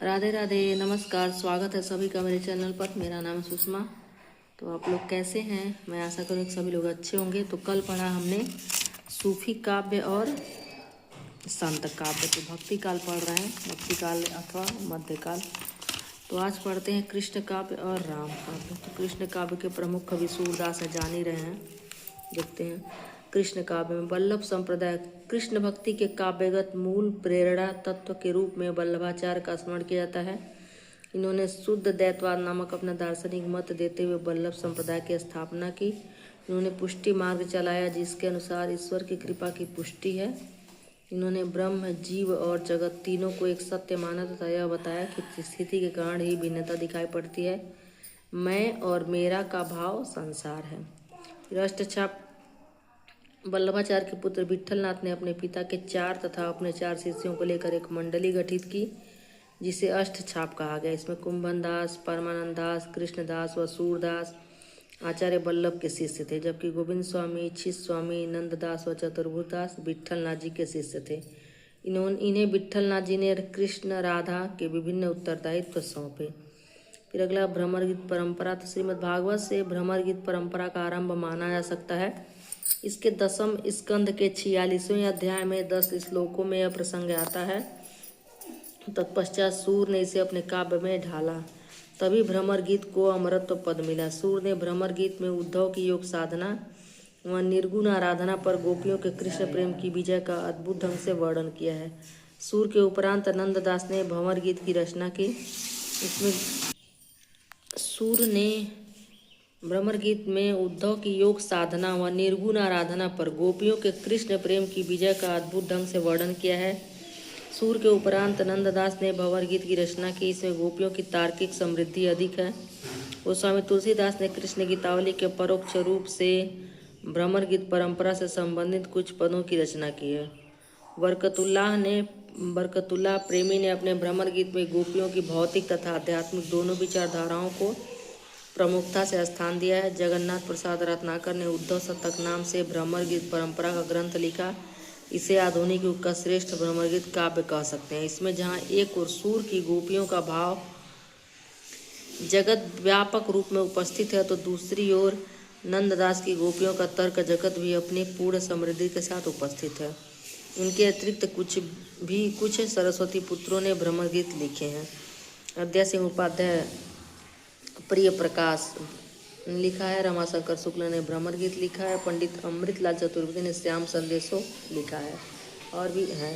राधे राधे, नमस्कार। स्वागत है सभी का मेरे चैनल पर। मेरा नाम है सुषमा। तो आप लोग कैसे हैं? मैं आशा करूँ कि सभी लोग अच्छे होंगे। तो कल पढ़ा हमने सूफी काव्य और संत काव्य। तो भक्ति काल पढ़ रहे हैं, भक्ति काल अथवा मध्यकाल। तो आज पढ़ते हैं कृष्ण काव्य और राम काव्य। तो कृष्ण काव्य के प्रमुख कवि सूरदास है, जान ही रहे हैं। देखते हैं कृष्ण काव्य में वल्लभ संप्रदाय कृष्ण भक्ति के काव्यगत मूल प्रेरणा तत्व के रूप में वल्लभाचार्य का स्मरण किया जाता है। इन्होंने शुद्ध दैतवाद नामक अपना दार्शनिक मत देते हुए वल्लभ संप्रदाय की स्थापना की। इन्होंने पुष्टि मार्ग चलाया, जिसके अनुसार ईश्वर की कृपा की पुष्टि है। इन्होंने ब्रह्म, जीव और जगत तीनों को एक सत्य माना तथा यह बताया कि स्थिति के कारण ही भिन्नता दिखाई पड़ती है। मैं और मेरा का भाव संसार है। राष्ट्रछाप वल्लभाचार्य के पुत्र विट्ठलनाथ ने अपने पिता के 4 तथा अपने 4 शिष्यों को लेकर एक मंडली गठित की, जिसे अष्टछाप कहा गया। इसमें कुंभन दास, परमानंद दास, कृष्णदास व सूरदास आचार्य वल्लभ के शिष्य थे, जबकि गोविंद स्वामी, छित स्वामी, नंददास व चतुर्भुजदास विट्ठलनाथ जी के शिष्य थे। इन्हें विट्ठलनाथ जी ने कृष्ण राधा के विभिन्न उत्तरदायित्व सौंपे। फिर अगला भ्रमर गीत परंपरा। तो श्रीमद् भागवत से भ्रमर गीत परंपरा का आरंभ माना जा सकता है। इसके 10वें स्कंद के 46वें अध्याय में 10 श्लोकों में यह प्रसंग आता है। तत्पश्चात सूर ने इसे अपने काव्य में ढाला, तभी भ्रमर गीत को अमरत्व पद मिला। सूर ने भ्रमर गीत में उद्धव की योग साधना व निर्गुण आराधना पर गोपियों के कृष्ण प्रेम की विजय का अद्भुत ढंग से वर्णन किया है। सूर के उपरांत नंददास ने भ्रमर गीत की रचना की। इसमें सूर ने भ्रमर गीत में उद्धव की योग साधना व निर्गुण आराधना पर गोपियों के कृष्ण प्रेम की विजय का अद्भुत ढंग से वर्णन किया है। सूर के उपरांत नंददास ने भंवर गीत की रचना की। इसमें गोपियों की तार्किक समृद्धि अधिक है। गोस्वामी तुलसीदास ने कृष्ण गीतावली के परोक्ष रूप से भ्रमर गीत परंपरा से संबंधित कुछ पदों की रचना की है। बरकतुल्लाह प्रेमी ने अपने भ्रमर गीत में गोपियों की भौतिक तथा आध्यात्मिक दोनों विचारधाराओं को प्रमुखता से स्थान दिया है। जगन्नाथ प्रसाद रत्नाकर ने उद्धव शतक नाम से भ्रमर गीत परंपरा का ग्रंथ लिखा। इसे आधुनिक युग का श्रेष्ठ भ्रमर गीत काव्य कह सकते हैं। इसमें जहाँ एक और सूर की गोपियों का भाव जगत व्यापक रूप में उपस्थित है, तो दूसरी ओर नंददास की गोपियों का तर्क जगत भी अपनी पूर्ण समृद्धि के साथ उपस्थित है। इनके अतिरिक्त कुछ सरस्वती पुत्रों ने भ्रमर गीत लिखे हैं। अद्या सिंह उपाध्याय प्रिय प्रकाश लिखा है। रमाशंकर शुक्ल ने भ्रमर गीत लिखा है। पंडित अमृतलाल चतुर्वेदी ने श्याम संदेशो लिखा है। और भी है।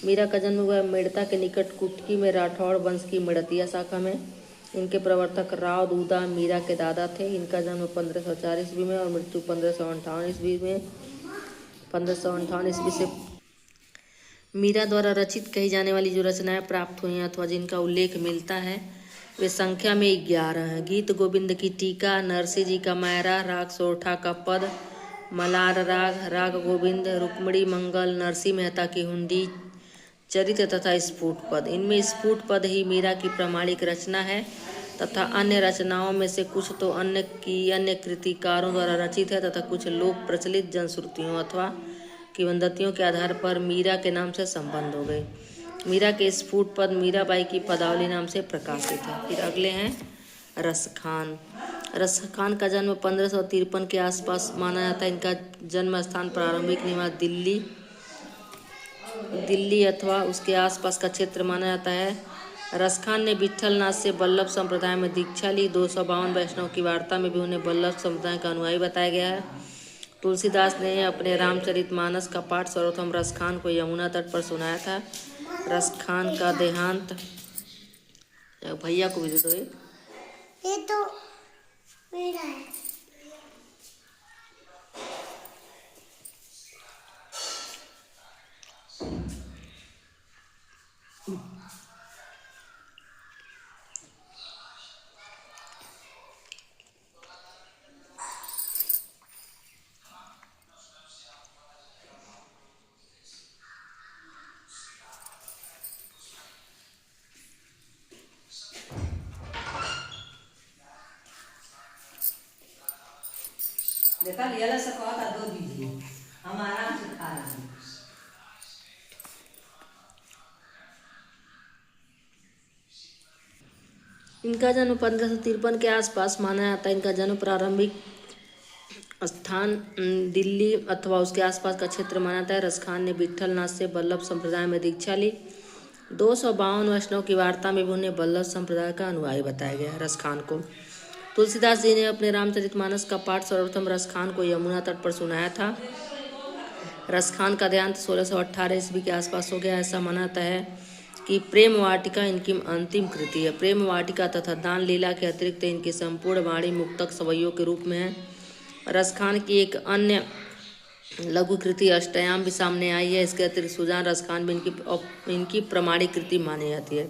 मीरा का जन्म हुआ मेड़ता के निकट कुटकी में राठौड़ वंश की मेड़तिया शाखा में। इनके प्रवर्तक राव दूदा मीरा के दादा थे। इनका जन्म 1504 ईस्वी में और मृत्यु 1558 ईस्वी में 1558 ईस्वी से मीरा द्वारा रचित कही जाने वाली जो रचनाएं प्राप्त हुई हैं अथवा जिनका उल्लेख मिलता है, वे संख्या में 11 हैं। गीत गोविंद की टीका, नरसिंह जी का मायरा, राग सोरठा का पद, मलार राग, राग गोविंद, रुक्मिणी मंगल, नरसिंह मेहता की हुंडी, चरित्र तथा स्फुट पद। इनमें स्फुट पद ही मीरा की प्रामाणिक रचना है तथा अन्य रचनाओं में से कुछ तो अन्य कृतिकारों द्वारा रचित है तथा कुछ लोक प्रचलित जनश्रुतियों अथवा किंवदंतियों के आधार पर मीरा के नाम से संबंध हो गए। मीरा के स्फुट पद मीराबाई की पदावली नाम से प्रकाशित है। फिर अगले हैं रसखान। रसखान का जन्म 1553 के आसपास माना जाता है। इनका जन्म स्थान प्रारंभिक निवास दिल्ली अथवा उसके आसपास का क्षेत्र माना जाता है। रसखान ने विट्ठलनाथ से वल्लभ संप्रदाय में दीक्षा ली। 252 वैष्णव की वार्ता में भी उन्हें वल्लभ संप्रदाय का अनुयायी बताया गया है। तुलसीदास ने अपने रामचरितमानस का पाठ सर्वप्रथम रसखान को यमुना तट पर सुनाया था। रसखान का देहांत भैया को भी दे दो। ये तो मेरा है। देखा लिया से कहा था 2 दीजिए, हम आराम से खा रहे हैं। इनका जन्म 1553 के आसपास माना जाता है। इनका जन्म प्रारंभिक स्थान दिल्ली अथवा उसके आसपास का क्षेत्र माना जाता है। रसखान ने विट्ठल नाथ से वल्लभ संप्रदाय में दीक्षा ली। 252 वैष्णव की वार्ता में भी उन्हें वल्लभ संप्रदाय का अनुयायी बताया गया है रसखान को। तुलसीदास जी ने अपने रामचरितमानस का पाठ सर्वप्रथम रसखान को यमुना तट पर सुनाया था। रसखान का देहांत 1618 ईस्वी के आसपास हो गया। ऐसा माना जाता है कि प्रेम वाटिका इनकी अंतिम कृति है। प्रेम वाटिका तथा दान लीला के अतिरिक्त इनकी संपूर्ण वाणी मुक्तक सवैयों के रूप में है। रसखान की एक अन्य लघु कृति अष्टयाम भी सामने आई है। इसके अतिरिक्त सुजान रसखान भी इनकी प्रमाणिक कृति मानी जाती है।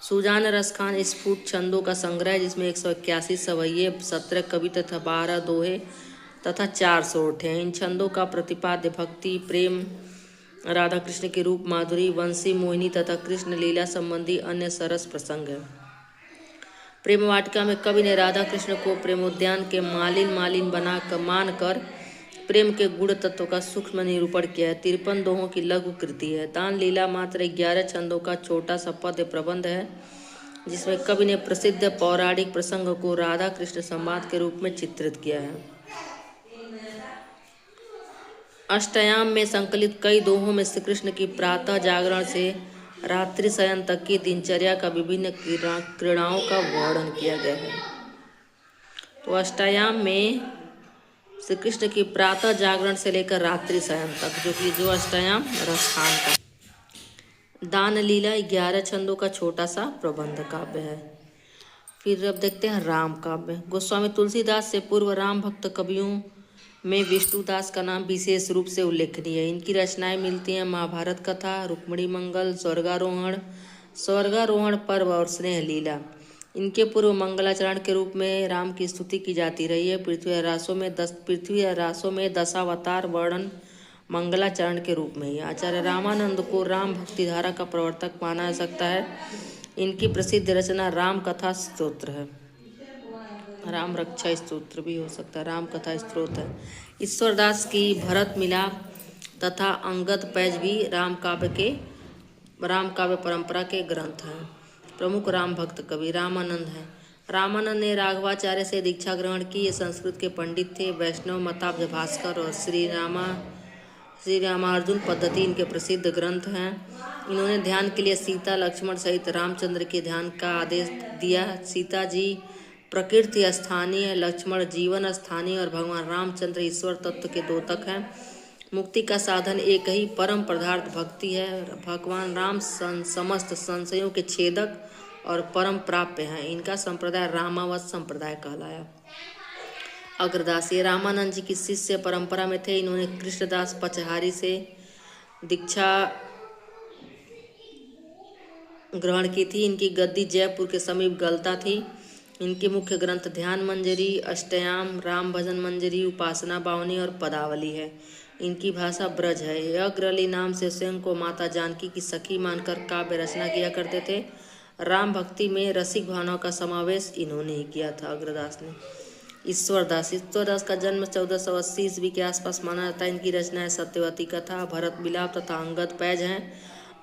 सुजान रसखान स्फुट छंदों का संग्रह है, जिसमें 181 सवैये, 17 कवि तथा 12 दोहे तथा 4 सोठ हैं। इन छंदों का प्रतिपाद्य भक्ति, प्रेम, राधा कृष्ण के रूप, माधुरी, वंशी, मोहिनी तथा कृष्ण लीला संबंधी अन्य सरस प्रसंग है। प्रेम वाटिका में कवि ने राधा कृष्ण को प्रेमोद्यान के मालिन मानकर प्रेम के गुण तत्व का सूक्ष्म निरूपण किया है। 53 दोहों की लघु कृति है। दान लीला मात्र 11 छंदों का छोटा सा पद्य प्रबंध है, जिसमें कवि ने प्रसिद्ध पौराणिक प्रसंग को राधा कृष्ण संवाद के रूप में चित्रित किया है। अष्टयाम में संकलित कई दोहों में श्री कृष्ण की प्रातः जागरण से रात्रि शयन तक की दिनचर्या का विभिन्न क्रीड़ाओं का वर्णन किया गया है। तो अष्टयाम में श्री कृष्ण की प्रातः जागरण से लेकर रात्रि शयन तक, जो अष्टयाम रसखान का। दान लीला 11 छंदों का छोटा सा प्रबंध काव्य है। फिर अब देखते हैं राम काव्य। गोस्वामी तुलसीदास से पूर्व राम भक्त कवियों में विष्णुदास का नाम विशेष रूप से उल्लेखनीय है। इनकी रचनाएं मिलती हैं महाभारत कथा, रुक्मिणी मंगल, स्वर्गारोहण पर्व और स्नेह लीला। इनके पूर्व मंगलाचरण के रूप में राम की स्तुति की जाती रही है। पृथ्वी रासों में दशावतार वर्णन मंगलाचरण के रूप में ही। आचार्य रामानंद को राम भक्ति धारा का प्रवर्तक माना जा सकता है। इनकी प्रसिद्ध रचना राम कथा स्तोत्र है। राम रक्षा स्तोत्र भी हो सकता है, राम कथा स्तोत्र है। ईश्वरदास की भरत मिलाप तथा अंगद पैज भी राम काव्य परंपरा के ग्रंथ हैं। प्रमुख राम भक्त कवि रामानंद हैं। रामानंद ने राघवाचार्य से दीक्षा ग्रहण की। ये संस्कृत के पंडित थे। वैष्णव मताब्ज भास्कर और श्री रामार्जुन पद्धति इनके प्रसिद्ध ग्रंथ हैं। इन्होंने ध्यान के लिए सीता लक्ष्मण सहित रामचंद्र के ध्यान का आदेश दिया। सीता जी प्रकृति स्थानीय, लक्ष्मण जीवन स्थानीय और भगवान रामचंद्र ईश्वर तत्व के द्योतक हैं। मुक्ति का साधन एक ही परम पदार्थ भक्ति है। भगवान राम समस्त संशयों के छेदक और परम प्राप्य हैं। इनका संप्रदाय रामावत संप्रदाय कहलाया। अग्रदास ये रामानंद जी की शिष्य परंपरा में थे। इन्होंने कृष्णदास पचहारी से दीक्षा ग्रहण की थी। इनकी गद्दी जयपुर के समीप गलता थी। इनके मुख्य ग्रंथ ध्यान मंजरी, अष्टयाम, राम भजन मंजरी, उपासना बावनी और पदावली है। इनकी भाषा ब्रज है। ये अग्रली नाम से स्वयं को माता जानकी की सखी मानकर काव्य रचना किया करते थे। राम भक्ति में रसिक भावनाओं का समावेश इन्होंने ही किया था, अग्रदास ने। ईश्वरदास का जन्म 1480 ईस्वी के आसपास माना जाता है। इनकी रचनाएं सत्यवती कथा, भरत मिलाप तथा अंगद पैज हैं।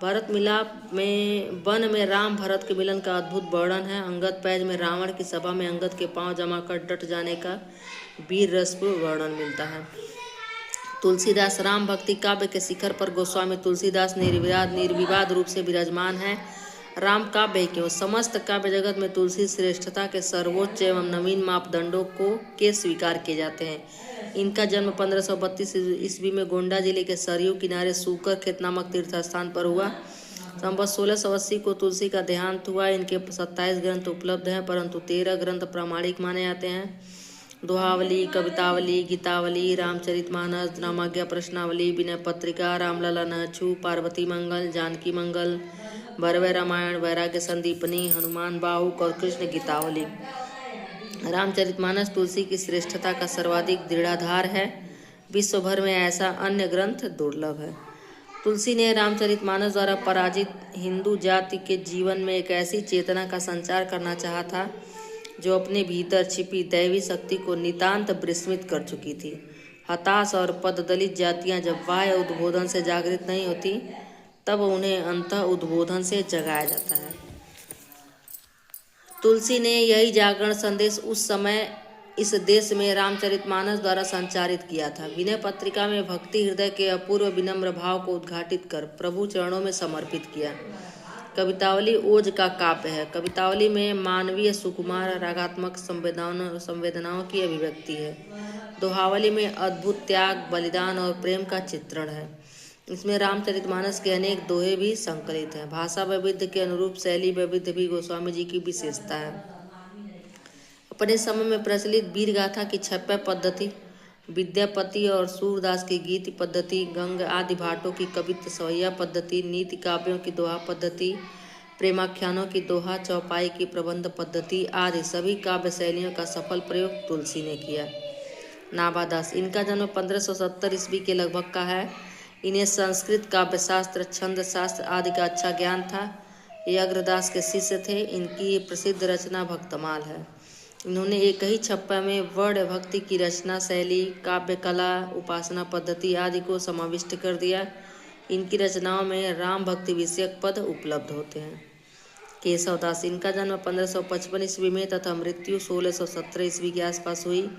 भरत मिलाप में वन में राम भरत के मिलन का अद्भुत वर्णन है। अंगद पैज में रावण की सभा में अंगद के पांव जमाकर डट जाने का वीर रसपूर्ण वर्णन मिलता है। तुलसीदास राम भक्ति काव्य के शिखर पर गोस्वामी तुलसीदास निर्विवाद रूप से विराजमान है। राम काव्य क्यों, समस्त काव्य जगत में तुलसी श्रेष्ठता के सर्वोच्च एवं नवीन मापदंडों के स्वीकार किए जाते हैं। इनका जन्म 1532 ईस्वी में गोंडा जिले के सरयू किनारे सूकर खेत नामक तीर्थ स्थान पर हुआ। संवत 1680 को तुलसी का देहांत हुआ। इनके 27 ग्रंथ उपलब्ध हैं, परंतु 13 ग्रंथ प्रामाणिक माने जाते हैं। दोहावली, कवितावली, गीतावली, रामचरितमानस, रामाज्ञा प्रश्नावली, विनय पत्रिका, रामलला नहछू, पार्वती मंगल, जानकी मंगल, भरवै रामायण, वैराग्य संदीपनी, हनुमान बाहुक और कृष्ण गीतावली। रामचरितमानस तुलसी की श्रेष्ठता का सर्वाधिक दृढ़ाधार है। विश्व भर में ऐसा अन्य ग्रंथ दुर्लभ है। तुलसी ने रामचरितमानस द्वारा पराजित हिंदू जाति के जीवन में एक ऐसी चेतना का संचार करना चाहा था जो अपने भीतर छिपी दैवी शक्ति को नितांत विस्मृत कर चुकी थी। हताश और पददलित जातियां जब बाह्य उद्बोधन से जागृत नहीं होती, तब उन्हें अंतः उद्बोधन से जगाया जाता है। तुलसी ने यही जागरण संदेश उस समय इस देश में रामचरितमानस द्वारा संचारित किया था। विनय पत्रिका में भक्ति हृदय के अपूर्व विनम्र भाव को उद्घाटित कर प्रभु चरणों में समर्पित किया। कवितावली ओज का काव्य है। कवितावली में मानवीय सुकुमार रागात्मक संवेदनाओं की अभिव्यक्ति है। दोहावली में अद्भुत त्याग, बलिदान और प्रेम का चित्रण है। इसमें रामचरितमानस के अनेक दोहे भी संकलित हैं। भाषा वैविध्य के अनुरूप शैली वैविध्य भी गोस्वामी जी की विशेषता है। अपने समय में प्रचलित वीर गाथा की छप्पय पद्धति, विद्यापति और सूरदास की गीति पद्धति, गंग आदि भाटों की कवित्व सवैया पद्धति, नीति काव्यों की दोहा पद्धति, प्रेमाख्यानों की दोहा चौपाई की प्रबंध पद्धति आदि सभी काव्य शैलियों का सफल प्रयोग तुलसी ने किया। नाभादास, इनका जन्म 1570 ईस्वी के लगभग का है। इन्हें संस्कृत काव्यशास्त्र, छंद शास्त्र आदि का अच्छा ज्ञान था। ये अग्रदास के शिष्य थे। इनकी प्रसिद्ध रचना भक्तमाल है। इन्होंने एक ही छप्पा में वर्ण भक्ति की रचना शैली, काव्य कला, उपासना पद्धति आदि को समाविष्ट कर दिया। इनकी रचनाओं में राम भक्ति विषयक पद उपलब्ध होते हैं। केशवदास, इनका जन्म 1555 ईस्वी में तथा मृत्यु 1617 ईस्वी के आसपास हुई।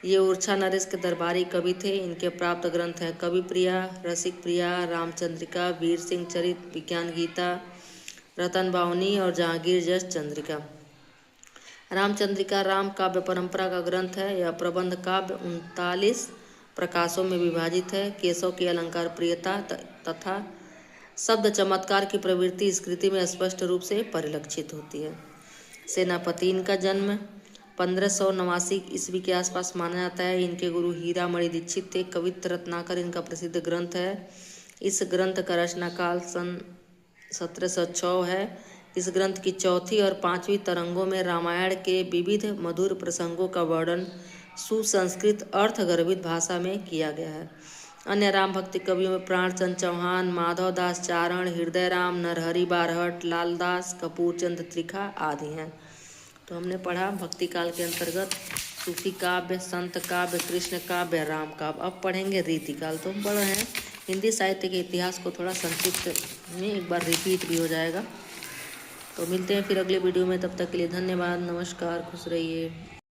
ये ओरछा नरेश के दरबारी कवि थे। इनके प्राप्त ग्रंथ हैं कवि प्रिया, रसिक प्रिया, रामचंद्रिका, वीर सिंह चरित, विज्ञान गीता, रतन बावनी और जहांगीर जस चंद्रिका। रामचंद्रिका राम काव्य परंपरा का ग्रंथ है। यह प्रबंध काव्य 39 प्रकाशों में विभाजित है। केशव की अलंकार प्रियता तथा शब्द चमत्कार की प्रवृत्ति इस कृति में स्पष्ट रूप से परिलक्षित होती है। सेनापति, इनका जन्म 1589 ईस्वी के आसपास माना जाता है। इनके गुरु हीरामणि दीक्षित थे। कवित्व रत्नाकर इनका प्रसिद्ध ग्रंथ है। इस ग्रंथ का रचना काल सन 1706 है। इस ग्रंथ की चौथी और पांचवी तरंगों में रामायण के विविध मधुर प्रसंगों का वर्णन सुसंस्कृत अर्थगर्भित भाषा में किया गया है। अन्य राम भक्ति कवियों में प्राणचंद चौहान, माधव दास चारण, हृदय राम, नरहरि बारहट, लालदास, कपूरचंद त्रिखा आदि हैं। तो हमने पढ़ा भक्ति काल के अंतर्गत सूफी काव्य, संत काव्य, कृष्ण काव्य, राम काव्य। अब पढ़ेंगे रीति काल। तो हम पढ़ रहे हैं हिंदी साहित्य के इतिहास को थोड़ा संक्षिप्त में एक बार रिपीट भी हो जाएगा। तो मिलते हैं फिर अगले वीडियो में। तब तक के लिए धन्यवाद, नमस्कार, खुश रहिए।